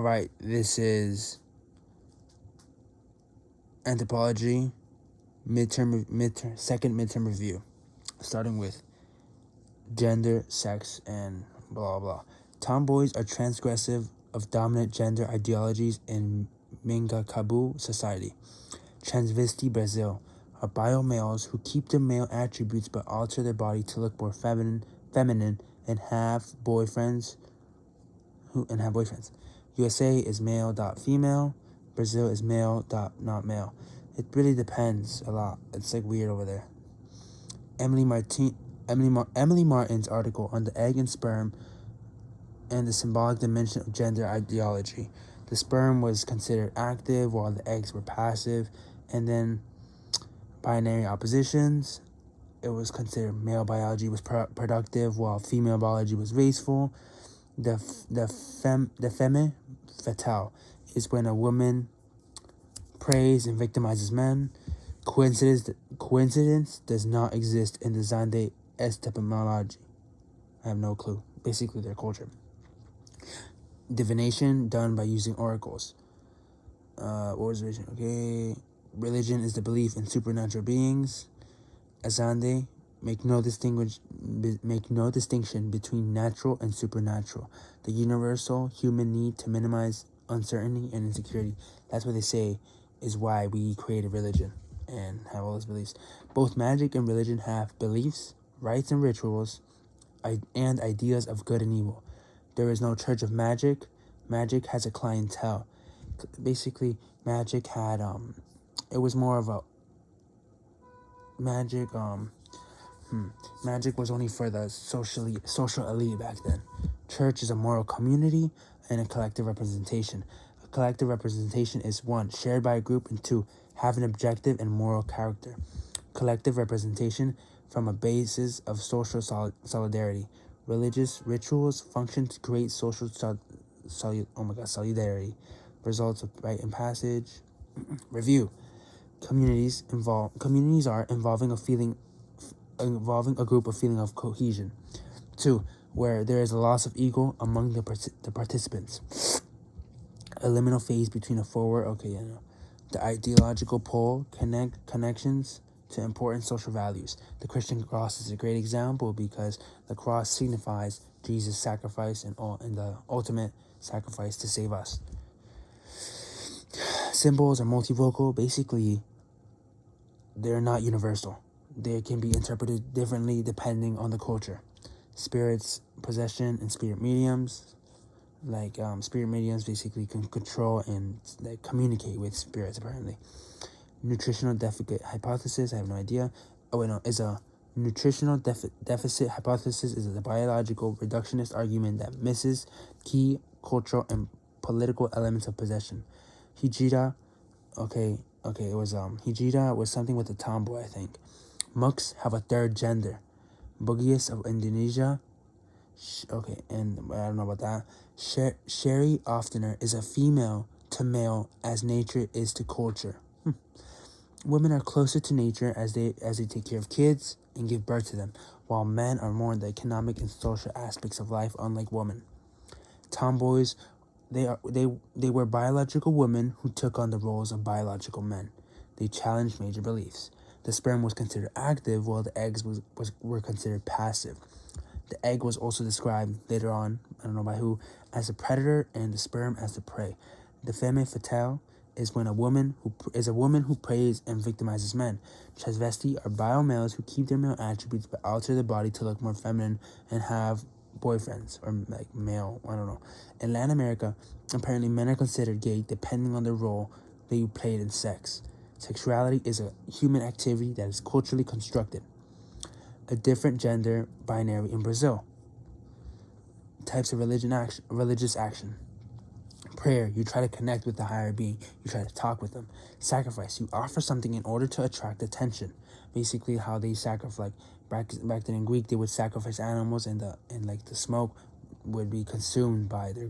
Alright, this is anthropology second midterm review, starting with gender, sex, and blah blah. Tomboys are transgressive of dominant gender ideologies in Mingacabu society. Transvesti Brazil are bio males who keep their male attributes but alter their body to look more feminine and have boyfriends. USA is male.female. Brazil is male.not male. It really depends a lot. It's like weird over there. Emily Martin's article on the egg and sperm and the symbolic dimension of gender ideology. The sperm was considered active while the eggs were passive, and then binary oppositions. It was considered male biology was productive while female biology was wasteful. The femme fatale is when a woman prays and victimizes men. Coincidence does not exist in the Zande epistemology. I have no clue. Basically, their culture. Divination done by using oracles. What was religion? Okay. Religion is the belief in supernatural beings. Azande, make no distinction between natural and supernatural. The universal human need to minimize uncertainty and insecurity. That's what they say is why we created religion and have all those beliefs. Both magic and religion have beliefs, rites and rituals, and ideas of good and evil. There is no church of magic. Magic has a clientele. Basically, magic had it was more of a magic was only for the social elite back then. Church is a moral community and a collective representation. A collective representation is 1, shared by a group, and 2, have an objective and moral character. Collective representation from a basis of social solidarity. Religious rituals function to create social solidarity. Results of rite and passage. Review. Communities are involving a group of feeling of cohesion. 2, where there is a loss of ego among the participants. A liminal phase between a forward, the ideological pole connections to important social values. The Christian cross is a great example because the cross signifies Jesus' sacrifice and the ultimate sacrifice to save us. Symbols are multivocal. Basically, they're not universal. They can be interpreted differently depending on the culture. Spirits, possession, and spirit mediums. Spirit mediums basically can control and communicate with spirits, apparently. Nutritional deficit hypothesis, I have no idea. Is a nutritional deficit hypothesis is a biological reductionist argument that misses key cultural and political elements of possession. Hijira, Hijira was something with a tomboy, I think. Muks have a third gender. Bugis of Indonesia. And I don't know about that. Sherry oftener is a female to male as nature is to culture. Women are closer to nature as they take care of kids and give birth to them, while men are more in the economic and social aspects of life, unlike women. Tomboys, they were biological women who took on the roles of biological men. They challenged major beliefs. The sperm was considered active, while the eggs were considered passive. The egg was also described later on, I don't know by who, as a predator and the sperm as the prey. The femme fatale is when a woman who preys and victimizes men. Transvesti are bio males who keep their male attributes but alter their body to look more feminine and have boyfriends or male, I don't know. In Latin America, apparently men are considered gay depending on the role they played in sex. Sexuality is a human activity that is culturally constructed. A different gender binary in Brazil. Types of religious action. Prayer, you try to connect with the higher being. You try to talk with them. Sacrifice, you offer something in order to attract attention. Basically, how they sacrifice. Back then in Greek, they would sacrifice animals, and the smoke would be consumed by their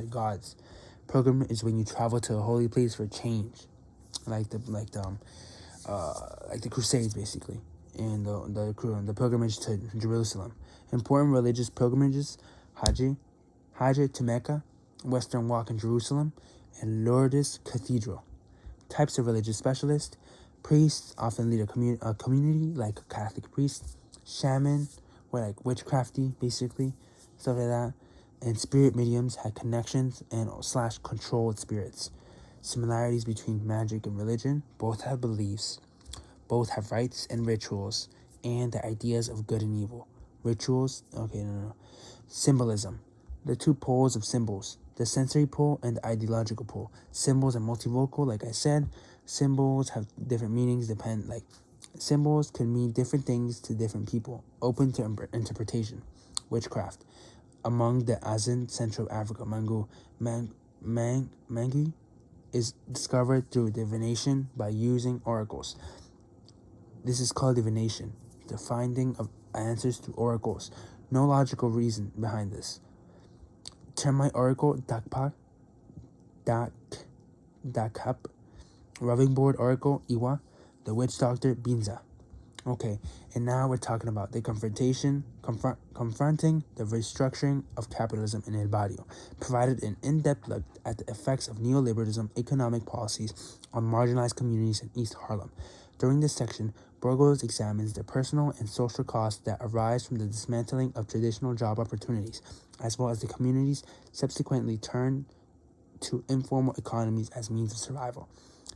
gods. Pilgrim is when you travel to a holy place for change, like the Crusades, basically, and the pilgrimage to Jerusalem. Important religious pilgrimages: Hajj to Mecca, Western Walk in Jerusalem, and Lourdes Cathedral. Types of religious specialists: priests often lead a community, like a Catholic priest. Shaman, or like witchcrafty, basically, stuff like that. And spirit mediums had connections and slash controlled spirits. Similarities between magic and religion: both have beliefs, both have rites and rituals, and the ideas of good and evil. Rituals, Symbolism: the two poles of symbols, the sensory pole and the ideological pole. Symbols are multivocal, like I said. Symbols have different meanings, symbols can mean different things to different people, open to interpretation. Witchcraft: among the Azan, Central Africa, Mangi is discovered through divination by using oracles. This is called divination, the finding of answers through oracles. No logical reason behind this. Termite oracle, Dakap. Rubbing board oracle, Iwa. The witch doctor, Binza. Okay, and now we're talking about the confronting the restructuring of capitalism in El Barrio, provided an in-depth look at the effects of neoliberalism economic policies on marginalized communities in East Harlem. During this section, Burgos examines the personal and social costs that arise from the dismantling of traditional job opportunities, as well as the communities subsequently turn to informal economies as means of survival.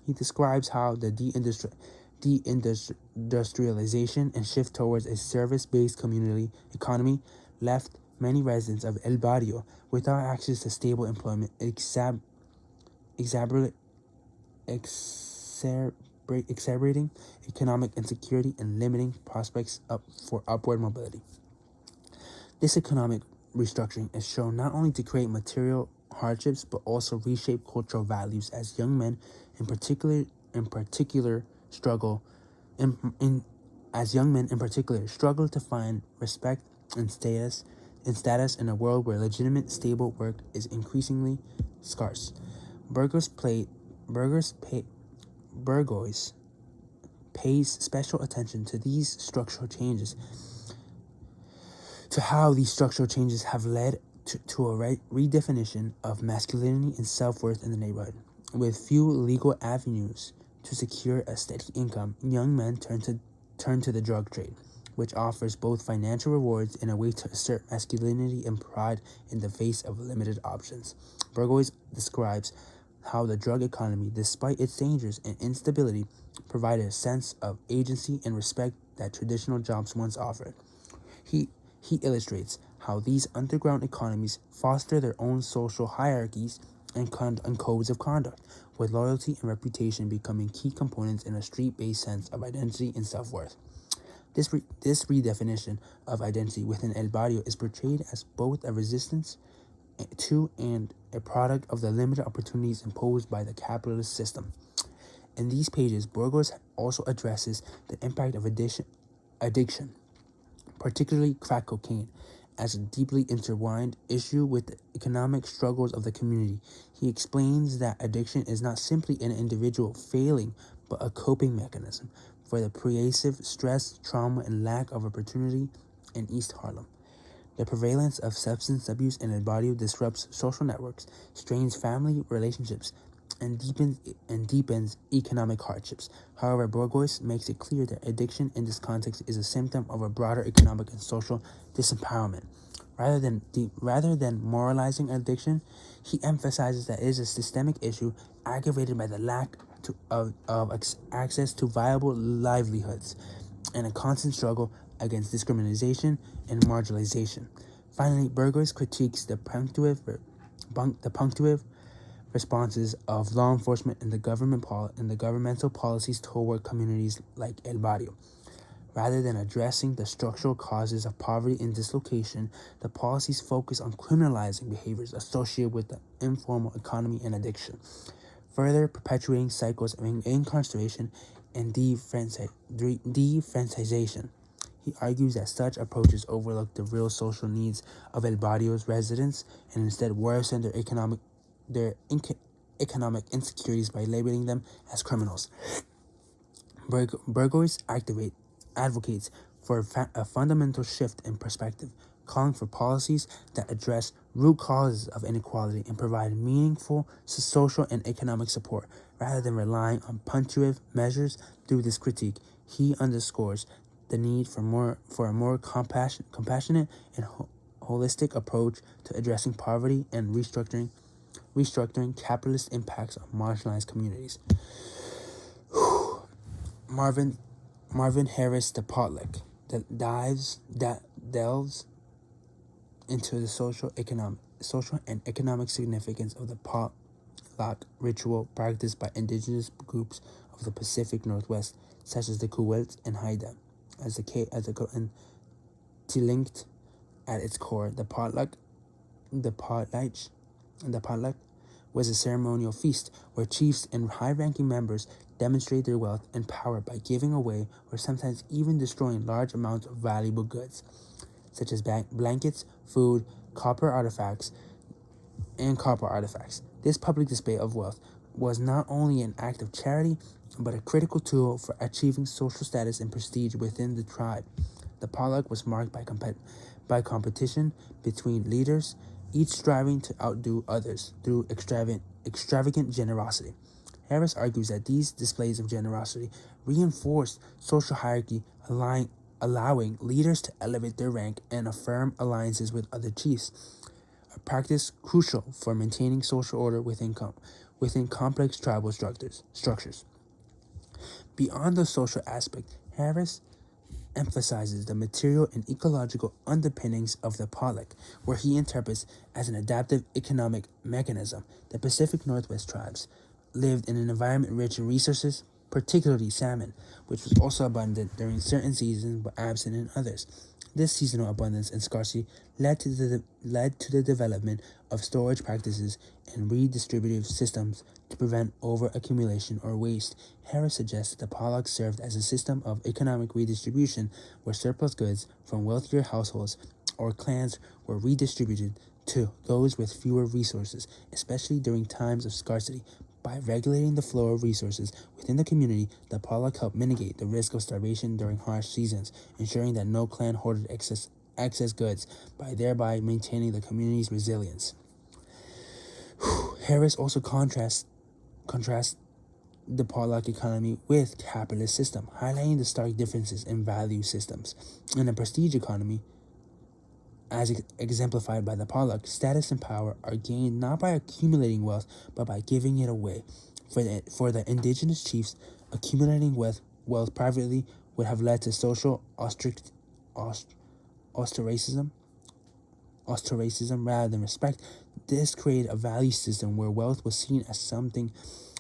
He describes how the deindustrialization and shift towards a service-based community economy left many residents of El Barrio without access to stable employment, exacerbating economic insecurity and limiting prospects for upward mobility. This economic restructuring is shown not only to create material hardships but also reshape cultural values as young men in particular struggle to find respect and status in a world where legitimate, stable work is increasingly scarce. Burgos pays special attention to how these structural changes have led to a redefinition of masculinity and self-worth in the neighborhood. With few legal avenues to secure a steady income, young men turn to the drug trade, which offers both financial rewards and a way to assert masculinity and pride in the face of limited options. Burgos describes how the drug economy, despite its dangers and instability, provided a sense of agency and respect that traditional jobs once offered. He illustrates how these underground economies foster their own social hierarchies and codes of conduct, with loyalty and reputation becoming key components in a street-based sense of identity and self-worth. This redefinition of identity within El Barrio is portrayed as both a resistance to and a product of the limited opportunities imposed by the capitalist system. In these pages, Burgos also addresses the impact of addiction, particularly crack cocaine, as a deeply intertwined issue with the economic struggles of the community. He explains that addiction is not simply an individual failing, but a coping mechanism for the pervasive stress, trauma, and lack of opportunity in East Harlem. The prevalence of substance abuse in El Barrio disrupts social networks, strains family relationships, and deepens economic hardships. However, Burgos makes it clear that addiction in this context is a symptom of a broader economic and social disempowerment. Rather than moralizing addiction, he emphasizes that it is a systemic issue aggravated by the lack of access to viable livelihoods and a constant struggle against discrimination and marginalization. Finally, Burgos critiques the punctuative responses of law enforcement and the governmental policies toward communities like El Barrio. Rather than addressing the structural causes of poverty and dislocation, the policies focus on criminalizing behaviors associated with the informal economy and addiction, further perpetuating cycles of incarceration and defranchisation. He argues that such approaches overlook the real social needs of El Barrio's residents and instead worsen their economic insecurities by labeling them as criminals. Burgos advocates for a fundamental shift in perspective, calling for policies that address root causes of inequality and provide meaningful social and economic support, rather than relying on punitive measures. Through this critique, he underscores the need for a more compassionate and holistic approach to addressing poverty and restructuring capitalist impacts on marginalized communities. Marvin Harris the Potluck that delves into the social and economic significance of the potluck ritual practiced by indigenous groups of the Pacific Northwest, such as the Kuwait and Haida. And linked at its core, the potluck was a ceremonial feast where chiefs and high-ranking members demonstrate their wealth and power by giving away or sometimes even destroying large amounts of valuable goods, such as blankets, food, copper artifacts. This public display of wealth was not only an act of charity, but a critical tool for achieving social status and prestige within the tribe. The potluck was marked by competition between leaders, each striving to outdo others through extravagant generosity. Harris argues that these displays of generosity reinforced social hierarchy, allowing leaders to elevate their rank and affirm alliances with other chiefs, a practice crucial for maintaining social order within complex tribal structures. Beyond the social aspect, Harris emphasizes the material and ecological underpinnings of the potluck, where he interprets as an adaptive economic mechanism. The Pacific Northwest tribes lived in an environment rich in resources, particularly salmon, which was also abundant during certain seasons but absent in others. This seasonal abundance and scarcity led to the development of storage practices and redistributive systems to prevent over-accumulation or waste. Harris suggests that the potluck served as a system of economic redistribution where surplus goods from wealthier households or clans were redistributed to those with fewer resources, especially during times of scarcity. By regulating the flow of resources within the community, the potluck helped mitigate the risk of starvation during harsh seasons, ensuring that no clan hoarded excess goods, thereby maintaining the community's resilience. Harris also contrasts the potluck economy with capitalist system, highlighting the stark differences in value systems. In a prestige economy, as exemplified by the potluck, status and power are gained not by accumulating wealth, but by giving it away. For the indigenous chiefs, accumulating wealth privately would have led to social ostracism rather than respect. This created a value system where wealth was seen as something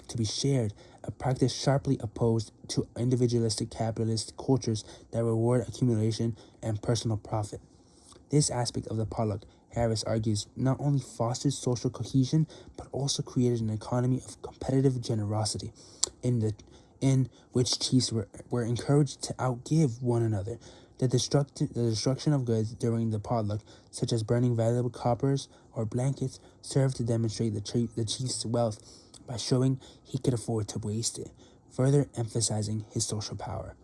to be shared, a practice sharply opposed to individualistic capitalist cultures that reward accumulation and personal profit. This aspect of the potluck, Harris argues, not only fostered social cohesion, but also created an economy of competitive generosity, in which chiefs were encouraged to outgive one another. The destruction of goods during the potluck, such as burning valuable coppers or blankets, served to demonstrate the chief's wealth by showing he could afford to waste it, further emphasizing his social power.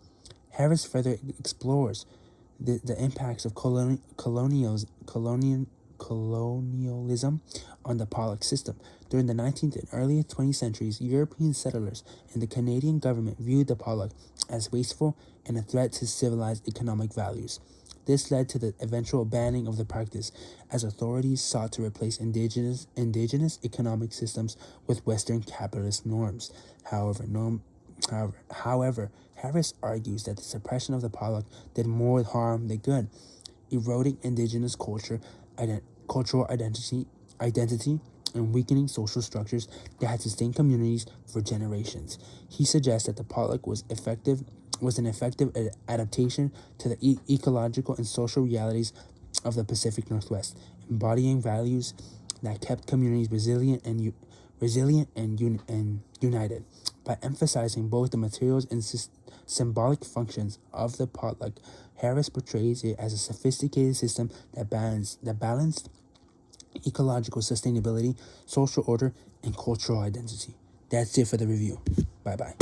Harris further explores the impacts of colonialism on the potluck system. During the 19th and early 20th centuries, European settlers and the Canadian government viewed the potluck as wasteful and a threat to civilized economic values. This led to the eventual banning of the practice, as authorities sought to replace indigenous economic systems with Western capitalist norms. However, Harris argues that the suppression of the potluck did more harm than good, eroding indigenous cultural identity, and weakening social structures that had sustained communities for generations. He suggests that the potluck was an effective adaptation to the ecological and social realities of the Pacific Northwest, embodying values that kept communities resilient and united. By emphasizing both the materials and symbolic functions of the potluck, Harris portrays it as a sophisticated system that balanced ecological sustainability, social order, and cultural identity. That's it for the review. Bye-bye.